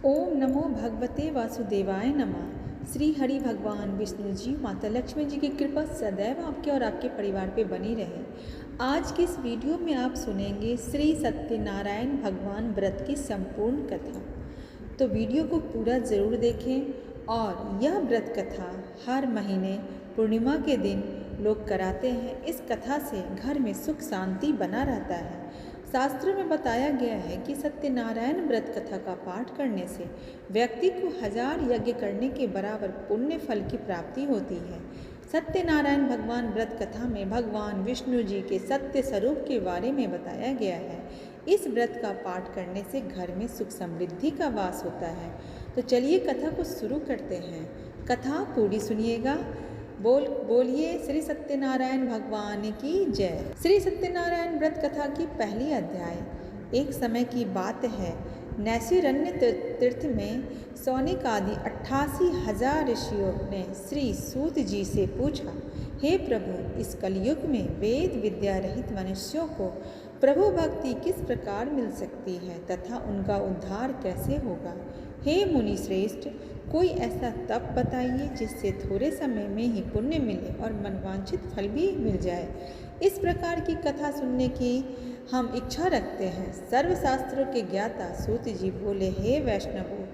ओम नमो भगवते वासुदेवाय नमः। श्री हरि भगवान विष्णु जी, माता लक्ष्मी जी की कृपा सदैव आपके और आपके परिवार पे बनी रहे। आज की इस वीडियो में आप सुनेंगे श्री सत्यनारायण भगवान व्रत की संपूर्ण कथा। तो वीडियो को पूरा ज़रूर देखें। और यह व्रत कथा हर महीने पूर्णिमा के दिन लोग कराते हैं। इस कथा से घर में सुख शांति बना रहता है। शास्त्रों में बताया गया है कि सत्यनारायण व्रत कथा का पाठ करने से व्यक्ति को 1000 यज्ञ करने के बराबर पुण्य फल की प्राप्ति होती है। सत्यनारायण भगवान व्रत कथा में भगवान विष्णु जी के सत्य स्वरूप के बारे में बताया गया है। इस व्रत का पाठ करने से घर में सुख समृद्धि का वास होता है। तो चलिए कथा को शुरू करते हैं। कथा पूरी सुनिएगा। बोलिए श्री सत्यनारायण भगवान की जय। श्री सत्यनारायण व्रत कथा की पहली अध्याय। एक समय की बात है, नैशिरण्य तीर्थ में सौनिक आदि 88,000 ऋषियों ने श्री सूत जी से पूछा, हे प्रभु, इस कलयुग में वेद विद्या रहित मनुष्यों को प्रभु भक्ति किस प्रकार मिल सकती है तथा उनका उद्धार कैसे होगा। हे मुनि श्रेष्ठ, कोई ऐसा तप बताइए जिससे थोड़े समय में ही पुण्य मिले और मनवांछित फल भी मिल जाए। इस प्रकार की कथा सुनने की हम इच्छा रखते हैं। सर्वशास्त्रों के ज्ञाता सूत जी बोले, हे वैष्णवों,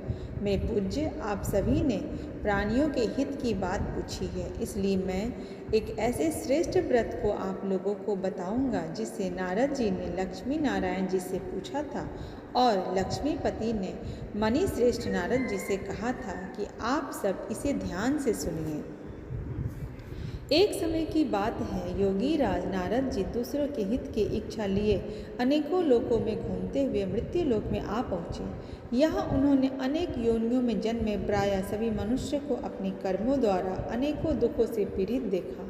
मेरे पूज्य, आप सभी ने प्राणियों के हित की बात पूछी है, इसलिए मैं एक ऐसे श्रेष्ठ व्रत को आप लोगों को बताऊंगा जिससे नारद जी ने लक्ष्मी नारायण जी से पूछा था और लक्ष्मीपति ने मणि श्रेष्ठ नारद जी से कहा था कि आप सब इसे ध्यान से सुनिए। एक समय की बात है, योगी राज नारद जी दूसरों के हित की इच्छा लिए अनेकों लोकों में घूमते हुए मृत्यु लोक में आ पहुँचे। यहाँ उन्होंने अनेक योनियों में जन्मे प्रायः सभी मनुष्य को अपने कर्मों द्वारा अनेकों दुखों से पीड़ित देखा।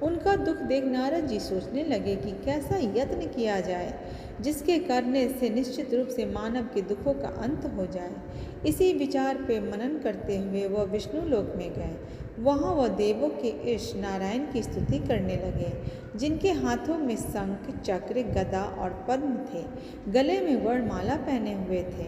उनका दुख देख नारद जी सोचने लगे कि कैसा यत्न किया जाए जिसके करने से निश्चित रूप से मानव के दुखों का अंत हो जाए। इसी विचार पे मनन करते हुए वह विष्णु लोक में गए। वहाँ वह देवों के ईश नारायण की स्तुति करने लगे, जिनके हाथों में शंख, चक्र, गदा और पद्म थे, गले में वरमाला पहने हुए थे।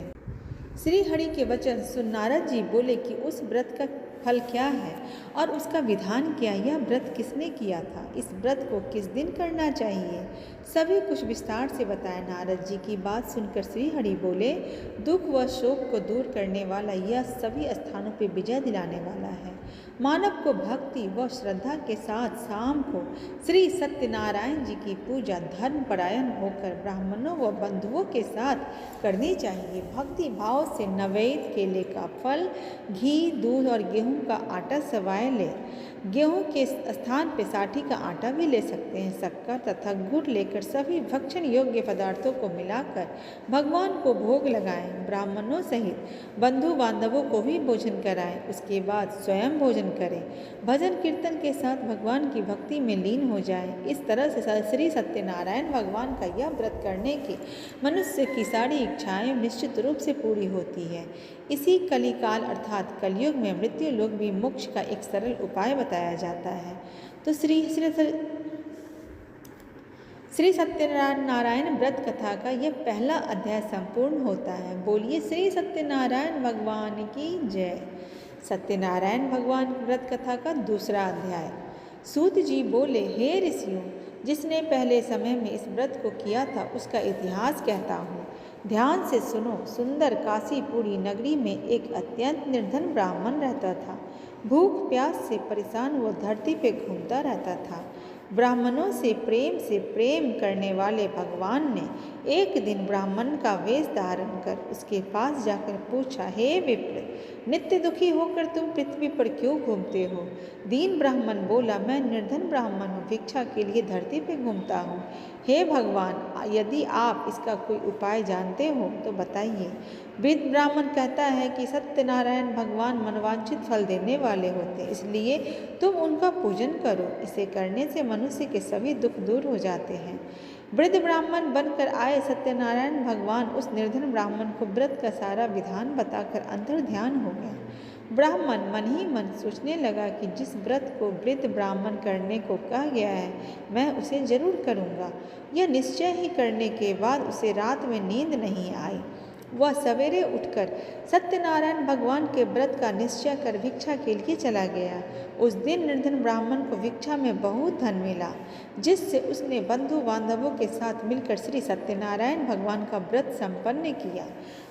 श्री हरि के वचन सुन नारद जी बोले कि उस व्रत का फल क्या है और उसका विधान क्या, यह व्रत किसने किया था, इस व्रत को किस दिन करना चाहिए। सभी कुछ विस्तार से बताया। नारद जी की बात सुनकर श्री हरि बोले, दुख व शोक को दूर करने वाला यह सभी स्थानों पर विजय दिलाने वाला है। मानव को भक्ति व श्रद्धा के साथ शाम को श्री सत्यनारायण जी की पूजा धर्मपरायण होकर ब्राह्मणों व बंधुओं के साथ करनी चाहिए। भक्ति भाव से नैवेद्य, केले का फल, घी, दूध और गेहूं का आटा सवाए ले। गेहूं के स्थान पे साठी का आटा भी ले सकते हैं। शक्कर तथा गुड़ लेकर सभी भक्षण योग्य पदार्थों को मिलाकर भगवान को भोग लगाएं। ब्राह्मणों सहित बंधु बांधवों को भी भोजन कराएं। उसके बाद स्वयं भोजन करें। भजन कीर्तन के साथ भगवान की भक्ति में लीन हो जाएं। इस तरह से श्री सत्यनारायण भगवान का यह व्रत करने की मनुष्य की सारी इच्छाएं निश्चित रूप से पूरी होती है। इसी कलिकाल अर्थात कलयुग में मृत्यु लोक भी मोक्ष का एक सरल उपाय बताया जाता है। तो श्री सत्यनारायण व्रत कथा का यह पहला अध्याय संपूर्ण होता है। बोलिए श्री सत्यनारायण भगवान की जय। सत्यनारायण भगवान व्रत कथा का दूसरा अध्याय। सूत जी बोले, हे ऋषियों, जिसने पहले समय में इस व्रत को किया था उसका इतिहास कहता हूँ, ध्यान से सुनो। सुंदर काशीपुरी नगरी में एक अत्यंत निर्धन ब्राह्मण रहता था। भूख प्यास से परेशान वो धरती पे घूमता रहता था। ब्राह्मणों से प्रेम करने वाले भगवान ने एक दिन ब्राह्मण का वेश धारण कर उसके पास जाकर पूछा, हे विप्र, नित्य दुखी होकर तुम पृथ्वी पर क्यों घूमते हो। दीन ब्राह्मण बोला, मैं निर्धन ब्राह्मण हूँ, भिक्षा के लिए धरती पे घूमता हूँ। हे भगवान, यदि आप इसका कोई उपाय जानते हो तो बताइए। वृद्ध ब्राह्मण कहता है कि सत्यनारायण भगवान मनवांछित फल देने वाले होते, इसलिए तुम उनका पूजन करो। इसे करने से मनुष्य के सभी दुख दूर हो जाते हैं। वृद्ध ब्राह्मण बनकर आए सत्यनारायण भगवान उस निर्धन ब्राह्मण को व्रत का सारा विधान बताकर अंतर ध्यान हो गया। ब्राह्मण मन ही मन सोचने लगा कि जिस व्रत को वृद्ध ब्राह्मण करने को कहा गया है, मैं उसे जरूर करूँगा। यह निश्चय ही करने के बाद उसे रात में नींद नहीं आई। वह सवेरे उठकर सत्यनारायण भगवान के व्रत का निश्चय कर भिक्षा के लिए चला गया। उस दिन निर्धन ब्राह्मण को भिक्षा में बहुत धन मिला, जिससे उसने बंधु बांधवों के साथ मिलकर श्री सत्यनारायण भगवान का व्रत संपन्न किया।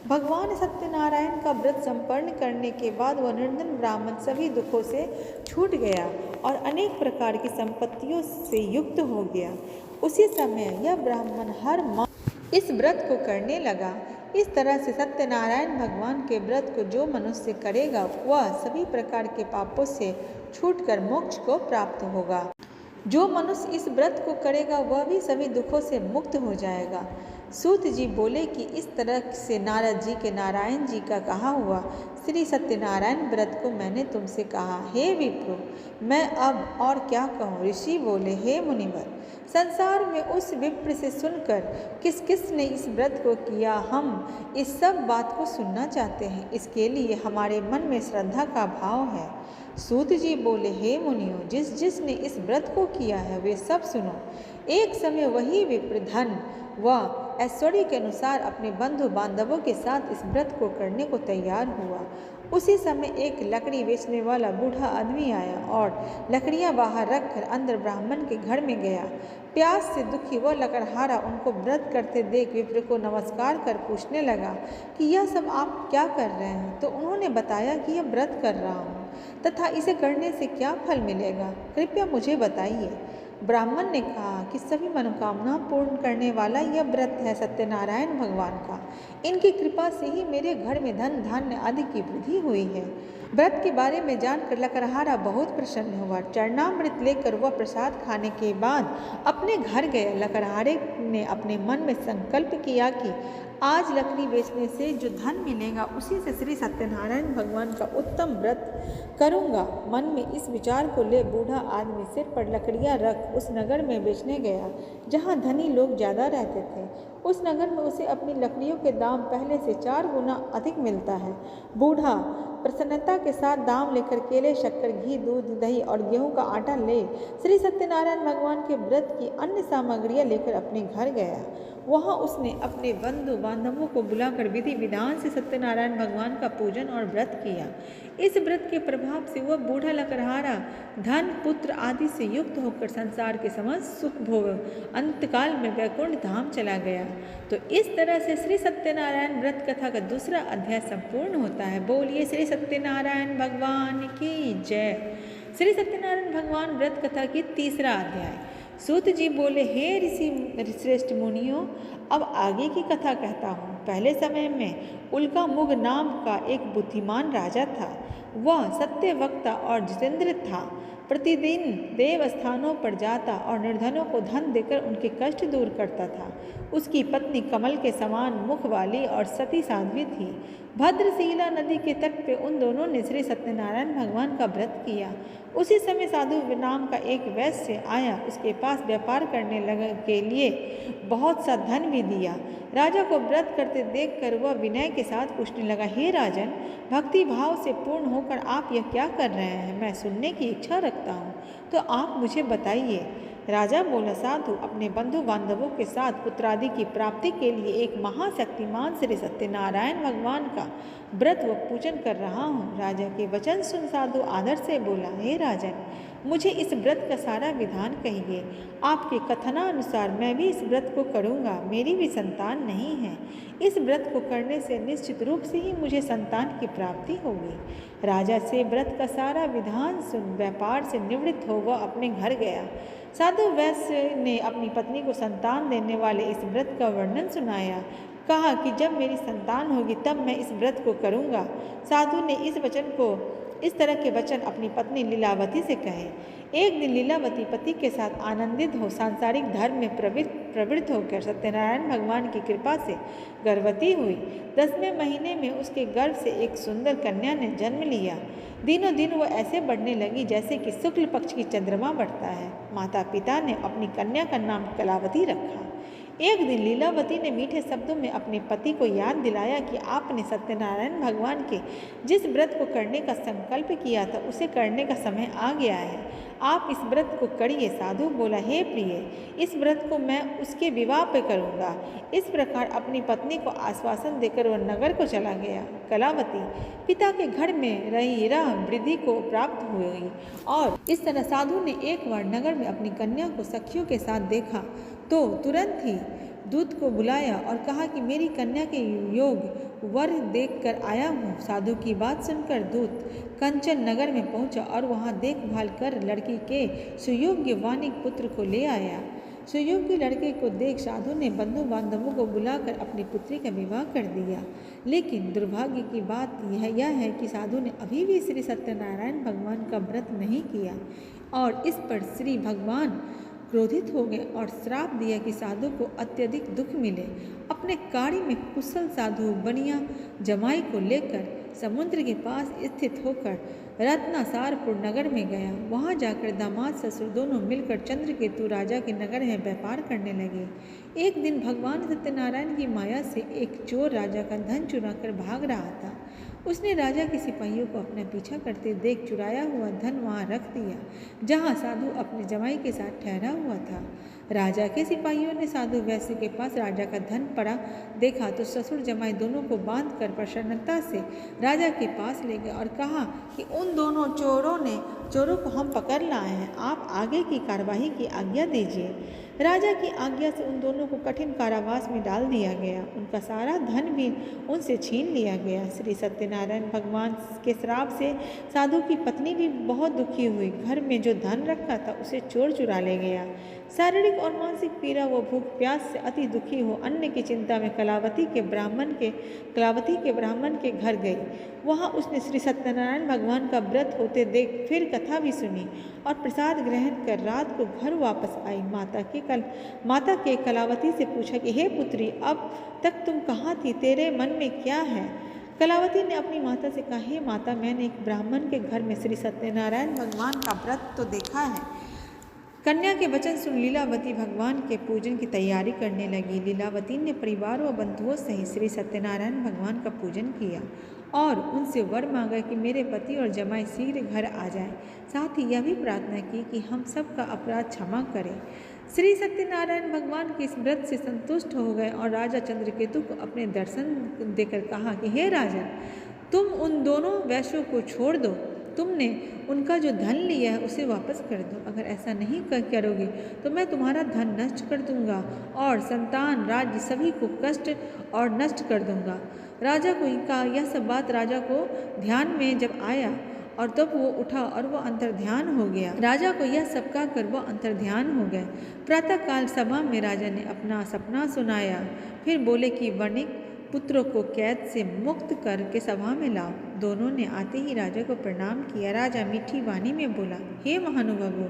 भगवान सत्यनारायण का व्रत संपन्न करने के बाद वह निर्धन ब्राह्मण सभी दुखों से छूट गया और अनेक प्रकार की संपत्तियों से युक्त हो गया। उसी समय यह ब्राह्मण हर माह इस व्रत को करने लगा। इस तरह से सत्यनारायण भगवान के व्रत को जो मनुष्य करेगा वह सभी प्रकार के पापों से छूटकर मोक्ष को प्राप्त होगा। जो मनुष्य इस व्रत को करेगा वह भी सभी दुखों से मुक्त हो जाएगा। सूत जी बोले कि इस तरह से नारद जी के नारायण जी का कहा हुआ श्री सत्यनारायण व्रत को मैंने तुमसे कहा। हे विप्रो, मैं अब और क्या कहूँ। ऋषि बोले, हे मुनिवर, संसार में उस विप्र से सुनकर किस किस ने इस व्रत को किया, हम इस सब बात को सुनना चाहते हैं। इसके लिए हमारे मन में श्रद्धा का भाव है। सूत जी बोले, हे मुनियों, जिस जिसने इस व्रत को किया है वे सब सुनो। एक समय वही विप्र धन व ऐश्वर्य के अनुसार अपने बंधु बांधवों के साथ इस व्रत को करने को तैयार हुआ। उसी समय एक लकड़ी बेचने वाला बूढ़ा आदमी आया और लकड़ियां बाहर रखकर अंदर ब्राह्मण के घर में गया। प्यास से दुखी वह लकड़हारा उनको व्रत करते देख विप्र को नमस्कार कर पूछने लगा कि यह सब आप क्या कर रहे हैं। तो उन्होंने बताया कि यह व्रत कर रहा हूँ तथा इसे करने से क्या फल मिलेगा, कृपया मुझे बताइए। ब्राह्मण ने कहा कि सभी मनोकामना पूर्ण करने वाला यह व्रत है सत्यनारायण भगवान का। इनकी कृपा से ही मेरे घर में धन धान्य आदि की वृद्धि हुई है। व्रत के बारे में जानकर लकड़हारा बहुत प्रसन्न हुआ। चरणामृत लेकर वह प्रसाद खाने के बाद अपने घर गया। लकड़हारे ने अपने मन में संकल्प किया कि आज लकड़ी बेचने से जो धन मिलेगा उसी से श्री सत्यनारायण भगवान का उत्तम व्रत करूंगा। मन में इस विचार को ले बूढ़ा आदमी सिर पर लकड़ियां रख उस नगर में बेचने गया जहां धनी लोग ज़्यादा रहते थे। उस नगर में उसे अपनी लकड़ियों के दाम पहले से 4 गुना अधिक मिलता है। बूढ़ा प्रसन्नता के साथ दाम लेकर केले, शक्कर, घी, दूध, दही और गेहूं का आटा ले श्री सत्यनारायण भगवान के व्रत की अन्य सामग्रियां लेकर अपने घर गया। वहां उसने अपने बंधु बांधवों को बुलाकर विधि विधान से सत्यनारायण भगवान का पूजन और व्रत किया। इस व्रत के प्रभाव से वह बूढ़ा लकड़हारा धन, पुत्र आदि से युक्त होकर संसार के समस्त सुख भोग अंतकाल में वैकुंठ धाम चला गया। तो इस तरह से श्री सत्यनारायण व्रत कथा का दूसरा अध्याय संपूर्ण होता है। बोलिए श्री सत्यनारायण भगवान की जय। श्री सत्यनारायण भगवान व्रत कथा की तीसरा अध्याय। सूत जी बोले, हे ऋषि श्रेष्ठ मुनियों, अब आगे की कथा कहता हूँ। पहले समय में उल्कामुग नाम का एक बुद्धिमान राजा था। वह सत्यवक्ता और जितेंद्र था। प्रतिदिन देव स्थानों पर जाता और निर्धनों को धन देकर उनके कष्ट दूर करता था। उसकी पत्नी कमल के समान मुख वाली और सती साध्वी थी। भद्रशिला नदी के तट पे उन दोनों ने श्री सत्यनारायण भगवान का व्रत किया। उसी समय साधु नाम का एक वैश्य आया। उसके पास व्यापार करने लगे के लिए बहुत सा धन भी दिया। राजा को व्रत करते देखकर वह विनय के साथ पूछने लगा, हे राजन, भक्ति भाव से पूर्ण होकर आप यह क्या कर रहे हैं? मैं सुनने की इच्छा रखता हूँ, तो आप मुझे बताइए। राजा बोला, साधु अपने बंधु बांधवों के साथ पुत्रादि की प्राप्ति के लिए एक महाशक्तिमान श्री सत्यनारायण भगवान का व्रत व पूजन कर रहा हूँ। राजा के वचन सुन साधु आदर से बोला, हे राजन, मुझे इस व्रत का सारा विधान कहिए। आपके कथनानुसार मैं भी इस व्रत को करूँगा। मेरी भी संतान नहीं है। इस व्रत को करने से निश्चित रूप से ही मुझे संतान की प्राप्ति होगी। राजा से व्रत का सारा विधान सुन व्यापार से निवृत्त हो वह अपने घर गया। साधु वैश्य ने अपनी पत्नी को संतान देने वाले इस व्रत का वर्णन सुनाया। कहा कि जब मेरी संतान होगी तब मैं इस व्रत को करूँगा। साधु ने इस तरह के वचन अपनी पत्नी लीलावती से कहे। एक दिन लीलावती पति के साथ आनंदित हो सांसारिक धर्म में प्रवृत्त होकर सत्यनारायण भगवान की कृपा से गर्भवती हुई। 10वें महीने में उसके गर्भ से एक सुंदर कन्या ने जन्म लिया। दिनों दिन वह ऐसे बढ़ने लगी जैसे कि शुक्ल पक्ष की चंद्रमा बढ़ता है। माता पिता ने अपनी कन्या का नाम कलावती रखा। एक दिन लीलावती ने मीठे शब्दों में अपने पति को याद दिलाया कि आपने सत्यनारायण भगवान के जिस व्रत को करने का संकल्प किया था उसे करने का समय आ गया है। आप इस व्रत को करिए। साधु बोला, हे प्रिय, इस व्रत को मैं उसके विवाह पे करूँगा। इस प्रकार अपनी पत्नी को आश्वासन देकर वह नगर को चला गया। कलावती पिता के घर में रही रह वृद्धि को प्राप्त हुई और इस तरह साधु ने एक बार नगर में अपनी कन्या को सखियों के साथ देखा तो तुरंत ही दूत को बुलाया और कहा कि मेरी कन्या के योग वर देखकर आया हूँ। साधु की बात सुनकर दूत कंचन नगर में पहुँचा और वहाँ देखभाल कर लड़की के सुयोग्य वानिक पुत्र को ले आया। सुयोग्य लड़के को देख साधु ने बंधु बांधवों को बुलाकर अपनी पुत्री का विवाह कर दिया। लेकिन दुर्भाग्य की बात यह है कि साधु ने अभी भी श्री सत्यनारायण भगवान का व्रत नहीं किया और इस पर श्री भगवान क्रोधित हो गए और श्राप दिया कि साधु को अत्यधिक दुख मिले। अपने कार्य में कुशल साधु बनिया जमाई को लेकर समुद्र के पास स्थित होकर रत्नासारपुर नगर में गया। वहां जाकर दामाद ससुर दोनों मिलकर चंद्रकेतु राजा के नगर में व्यापार करने लगे। एक दिन भगवान सत्यनारायण की माया से एक चोर राजा का धन चुराकर भाग रहा था। उसने राजा के सिपाहियों को अपना पीछा करते देख चुराया हुआ धन वहां रख दिया जहां साधु अपने जमाई के साथ ठहरा हुआ था। राजा के सिपाहियों ने साधु वैश्य के पास राजा का धन पड़ा देखा तो ससुर जमाई दोनों को बांधकर प्रसन्नता से राजा के पास ले गए और कहा कि उन दोनों चोरों को हम पकड़ लाए हैं, आप आगे की कार्यवाही की आज्ञा दीजिए। राजा की आज्ञा से उन दोनों को कठिन कारावास में डाल दिया गया। उनका सारा धन भी उनसे छीन लिया गया। श्री सत्यनारायण भगवान के श्राप से साधु की पत्नी भी बहुत दुखी हुई। घर में जो धन रखा था उसे चोर चुरा ले गया। शारीरिक और मानसिक पीड़ा व भूख प्यास से अति दुखी हो अन्न की चिंता में कलावती के ब्राह्मण के घर गई। वहाँ उसने श्री सत्यनारायण भगवान का व्रत होते देख फिर कथा भी सुनी और प्रसाद ग्रहण कर रात को घर वापस आई। माता के कलावती से पूछा कि हे पुत्री, अब तक तुम कहाँ थी, तेरे मन में क्या है? कलावती ने अपनी माता से कहा, हे माता, मैंने एक ब्राह्मण के घर में श्री सत्यनारायण भगवान का व्रत तो देखा है। कन्या के वचन सुन लीलावती भगवान के पूजन की तैयारी करने लगी। लीलावती ने परिवार व बंधुओं सहित श्री सत्यनारायण भगवान का पूजन किया और उनसे वर मांगा कि मेरे पति और जमाई शीघ्र घर आ जाएं। साथ ही यह भी प्रार्थना की कि हम सब का अपराध क्षमा करें। श्री सत्यनारायण भगवान के इस व्रत से संतुष्ट हो गए और राजा चंद्रकेतु को अपने दर्शन देकर कहा कि हे राजन, तुम उन दोनों वैश्यों को छोड़ दो। तुमने उनका जो धन लिया है उसे वापस कर दो। अगर ऐसा नहीं करोगे तो मैं तुम्हारा धन नष्ट कर दूंगा और संतान, राज्य सभी को कष्ट और नष्ट कर दूंगा। राजा को कहा, यह सब बात राजा को ध्यान में जब आया और तब वो उठा और वह अंतर्ध्यान हो गया। राजा को यह सब कहकर वह अंतर्ध्यान हो गए। प्रातःकाल सभा में राजा ने अपना सपना सुनाया। फिर बोले कि वणिक पुत्रों को कैद से मुक्त करके सभा में लाओ। दोनों ने आते ही राजा को प्रणाम किया। राजा मीठी वाणी में बोला, हे महानुभावों,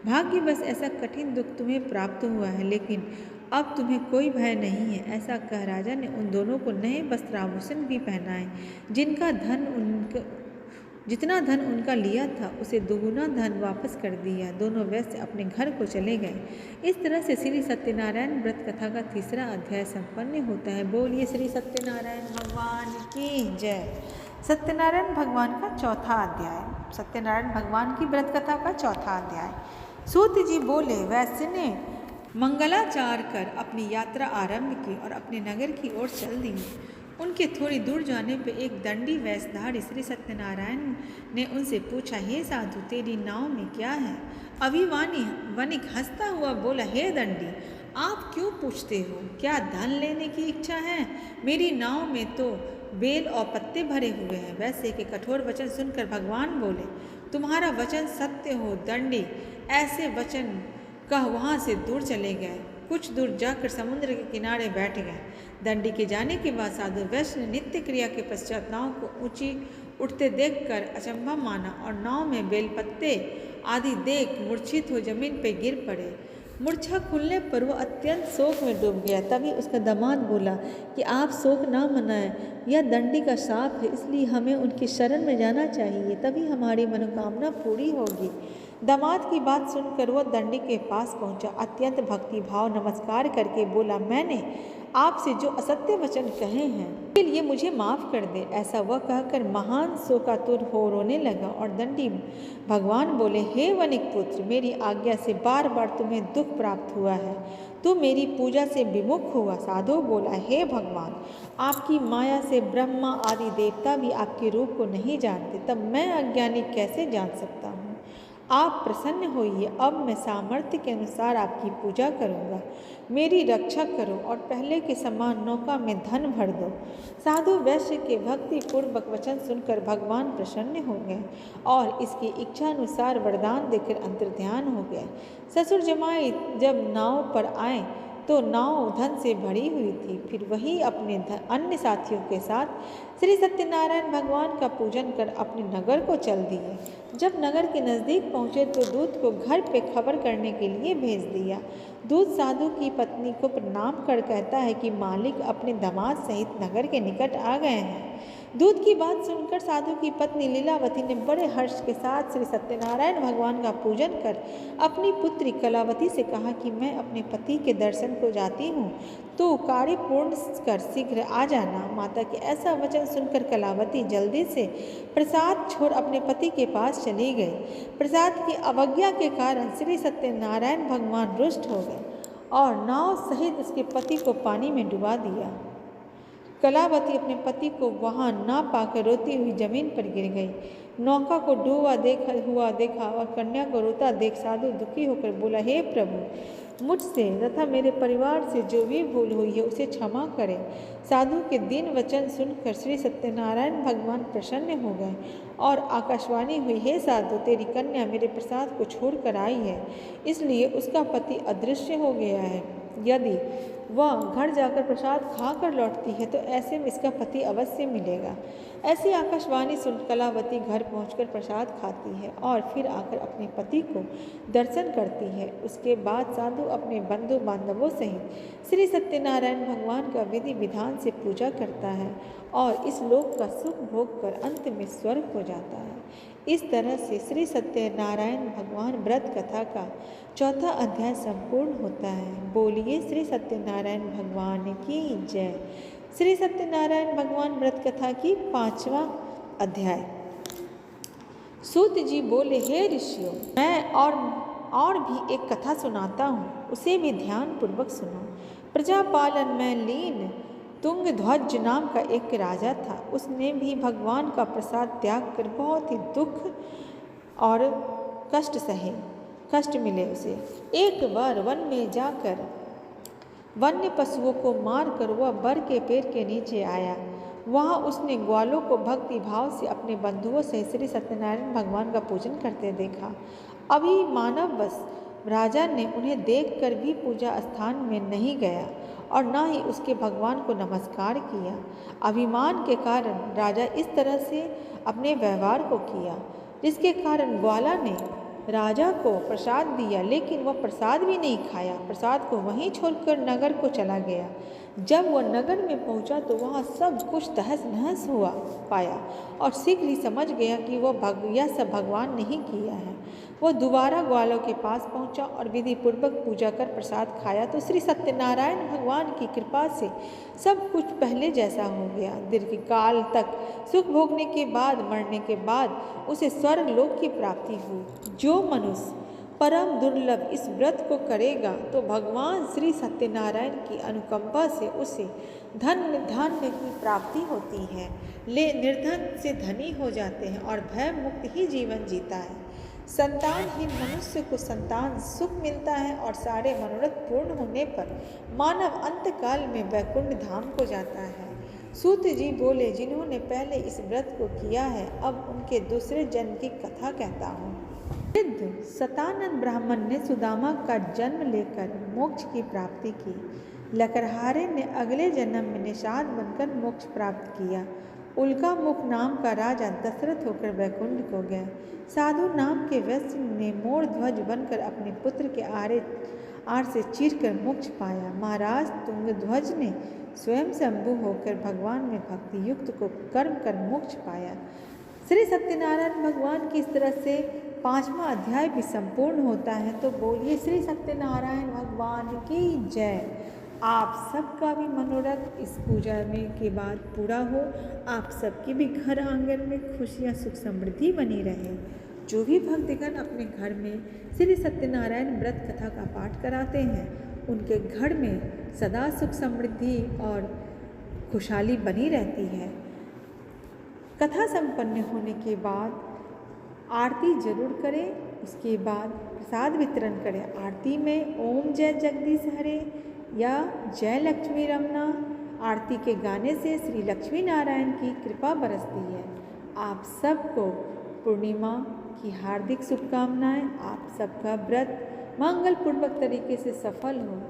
भाग्यवश ऐसा कठिन दुख तुम्हें प्राप्त हुआ है, लेकिन अब तुम्हें कोई भय नहीं है। ऐसा कह राजा ने उन दोनों को नए वस्त्राभूषण भी पहनाए। जितना धन उनका लिया था उसे दोगुना धन वापस कर दिया। दोनों वैश्य अपने घर को चले गए। इस तरह से श्री सत्यनारायण व्रत कथा का तीसरा अध्याय संपन्न होता है। बोलिए श्री सत्यनारायण भगवान की जय। सत्यनारायण भगवान का चौथा अध्याय। सत्यनारायण भगवान की व्रत कथा का चौथा अध्याय। सूत जी बोले, वैश्य ने मंगलाचार कर अपनी यात्रा आरंभ की और अपने नगर की ओर चल दी। उनके थोड़ी दूर जाने पर एक दंडी वेशधारी श्री सत्यनारायण ने उनसे पूछा, हे साधु, तेरी नाव में क्या है? वणिक हंसता हुआ बोला, हे दंडी, आप क्यों पूछते हो? क्या धन लेने की इच्छा है? मेरी नाव में तो बेल और पत्ते भरे हुए हैं। वैसे के कठोर वचन सुनकर भगवान बोले, तुम्हारा वचन सत्य हो दंडी। ऐसे वचन कह वहाँ से दूर चले गए। कुछ दूर जाकर समुद्र के किनारे बैठ गए। दंडी के जाने के बाद साधु वैश्य ने नित्य क्रिया के पश्चात नाव को ऊंची उठते देखकर अचंभा माना और नाव में बेलपत्ते आदि देख मूर्छित हो जमीन पर गिर पड़े। मूर्छा खुलने पर वह अत्यंत शोक में डूब गया। तभी उसका दामाद बोला कि आप शोक ना मनाएं, यह दंडी का शाप है, इसलिए हमें उनकी शरण में जाना चाहिए, तभी हमारी मनोकामना पूरी होगी। दामाद की बात सुनकर वह दंडी के पास पहुंचा, अत्यंत भक्तिभाव नमस्कार करके बोला, मैंने आपसे जो असत्य वचन कहे हैं के लिए मुझे माफ़ कर दे। ऐसा वह कहकर महान शोकातुर हो रोने लगा और दंडी भगवान बोले, हे वनिक पुत्र, मेरी आज्ञा से बार बार तुम्हें दुख प्राप्त हुआ है, तू मेरी पूजा से विमुख हुआ। साधु बोला, हे भगवान, आपकी माया से ब्रह्मा आदि देवता भी आपके रूप को नहीं जानते, तब मैं अज्ञानी कैसे जान सकता हूँ। आप प्रसन्न होइए, अब मैं सामर्थ्य के अनुसार आपकी पूजा करूँगा। मेरी रक्षा करो और पहले के समान नौका में धन भर दो। साधु वैश्य के भक्तिपूर्वक वचन सुनकर भगवान प्रसन्न हो गए और इसकी इच्छा अनुसार वरदान देकर अंतर्ध्यान हो गए। ससुर जमाई जब नाव पर आए तो नाव धन से भरी हुई थी। फिर वही अपने अन्य साथियों के साथ श्री सत्यनारायण भगवान का पूजन कर अपने नगर को चल दिए। जब नगर के नज़दीक पहुँचे तो दूत को घर पे खबर करने के लिए भेज दिया। दूत साधु की पत्नी को प्रणाम कर कहता है कि मालिक अपने दामाद सहित नगर के निकट आ गए हैं। दूत की बात सुनकर साधु की पत्नी लीलावती ने बड़े हर्ष के साथ श्री सत्यनारायण भगवान का पूजन कर अपनी पुत्री कलावती से कहा कि मैं अपने पति के दर्शन को जाती हूँ, तो कार्य पूर्ण कर शीघ्र आ जाना। माता के ऐसा वचन सुनकर कलावती जल्दी से प्रसाद छोड़ अपने पति के पास चली गई। प्रसाद की अवज्ञा के कारण श्री सत्यनारायण भगवान रुष्ट हो गए और नाव सहित उसके पति को पानी में डुबा दिया। कलावती अपने पति को वहां ना पाकर रोती हुई जमीन पर गिर गई। नौका को डूबा देखा और कन्या को रोता देख साधु दुखी होकर बोला, हे प्रभु, मुझसे तथा मेरे परिवार से जो भी भूल हुई है उसे क्षमा करें। साधु के दीन वचन सुनकर श्री सत्यनारायण भगवान प्रसन्न हो गए और आकाशवाणी हुई, हे साधु, तेरी कन्या मेरे प्रसाद को छोड़कर आई है, इसलिए उसका पति अदृश्य हो गया है। यदि वह घर जाकर प्रसाद खाकर लौटती है तो ऐसे में इसका पति अवश्य मिलेगा। ऐसी आकाशवाणी सुन कलावती घर पहुंचकर प्रसाद खाती है और फिर आकर अपने पति को दर्शन करती है। उसके बाद साधु अपने बंधु बांधवों सहित श्री सत्यनारायण भगवान का विधि विधान से पूजा करता है और इस लोक का सुख भोग कर अंत में स्वर्ग हो जाता है। इस तरह से श्री सत्यनारायण भगवान व्रत कथा का चौथा अध्याय संपूर्ण होता है। बोलिए श्री सत्यनारायण भगवान की जय। श्री सत्यनारायण भगवान व्रत कथा की 5वां अध्याय। सूत जी बोले, हे ऋषियों, मैं और भी एक कथा सुनाता हूँ, उसे भी ध्यान पूर्वक सुनो। प्रजापालन में लीन तुंगध्वज नाम का एक राजा था। उसने भी भगवान का प्रसाद त्याग कर बहुत ही दुख और कष्ट मिले उसे। एक बार वन में जाकर वन्य पशुओं को मारकर वह बर के पेड़ के नीचे आया। वहाँ उसने ग्वालों को भक्ति भाव से अपने बंधुओं से श्री सत्यनारायण भगवान का पूजन करते देखा। अभी मानववश राजा ने उन्हें देखकर भी पूजा स्थान में नहीं गया और न ही उसके भगवान को नमस्कार किया। अभिमान के कारण राजा इस तरह से अपने व्यवहार को किया, जिसके कारण ग्वाला ने राजा को प्रसाद दिया, लेकिन वह प्रसाद भी नहीं खाया। प्रसाद को वहीं छोड़कर नगर को चला गया। जब वह नगर में पहुंचा तो वहाँ सब कुछ तहस नहस हुआ पाया और शीघ्र ही समझ गया कि यह सब भगवान ने ही किया है। वह दोबारा ग्वालों के पास पहुंचा और विधि पूर्वक पूजा कर प्रसाद खाया तो श्री सत्यनारायण भगवान की कृपा से सब कुछ पहले जैसा हो गया। दीर्घकाल तक सुख भोगने के बाद, मरने के बाद उसे स्वर्ग लोक की प्राप्ति हुई। जो मनुष्य परम दुर्लभ इस व्रत को करेगा तो भगवान श्री सत्यनारायण की अनुकंपा से उसे धन्य की प्राप्ति होती है। निर्धन से धनी हो जाते हैं और भय मुक्त ही जीवन जीता है। संतानहीन मनुष्य को संतान सुख मिलता है और सारे मनोरथ पूर्ण होने पर मानव अंतकाल में वैकुंठ धाम को जाता है। सूत जी बोले, जिन्होंने पहले इस व्रत को किया है, अब उनके दूसरे जन्म की कथा कहता हूँ। वृद्ध सतानंद ब्राह्मण ने सुदामा का जन्म लेकर मोक्ष की प्राप्ति की। लकड़हारे ने अगले जन्म में निषाद बनकर मोक्ष प्राप्त किया। उल्का मुख नाम का राजा दशरथ होकर वैकुंठ को गया। साधु नाम के वैश्य ने मोर ध्वज बनकर अपने पुत्र के आड़ से चीरकर मोक्ष पाया। महाराज तुंगध्वज ने स्वयं शंभु होकर भगवान में भक्ति युक्त को कर्म कर मोक्ष पाया। श्री सत्यनारायण भगवान की इस तरह से 5वां अध्याय भी संपूर्ण होता है। तो बोलिए श्री सत्यनारायण भगवान की जय। आप सबका भी मनोरथ इस पूजा में के बाद पूरा हो। आप सबके भी घर आंगन में खुशियाँ सुख समृद्धि बनी रहे। जो भी भक्तगण अपने घर में श्री सत्यनारायण व्रत कथा का पाठ कराते हैं, उनके घर में सदा सुख समृद्धि और खुशहाली बनी रहती है। कथा संपन्न होने के बाद आरती जरूर करें, उसके बाद प्रसाद वितरण करें। आरती में ओम जय जगदीश हरे या जय लक्ष्मी रमना आरती के गाने से श्री लक्ष्मी नारायण की कृपा बरसती है। आप सबको पूर्णिमा की हार्दिक शुभकामनाएं। आप सबका व्रत मंगलपूर्वक तरीके से सफल हो।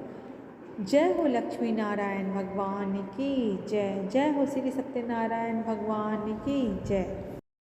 जय हो लक्ष्मी नारायण भगवान की जय। जय हो श्री सत्यनारायण भगवान की जय।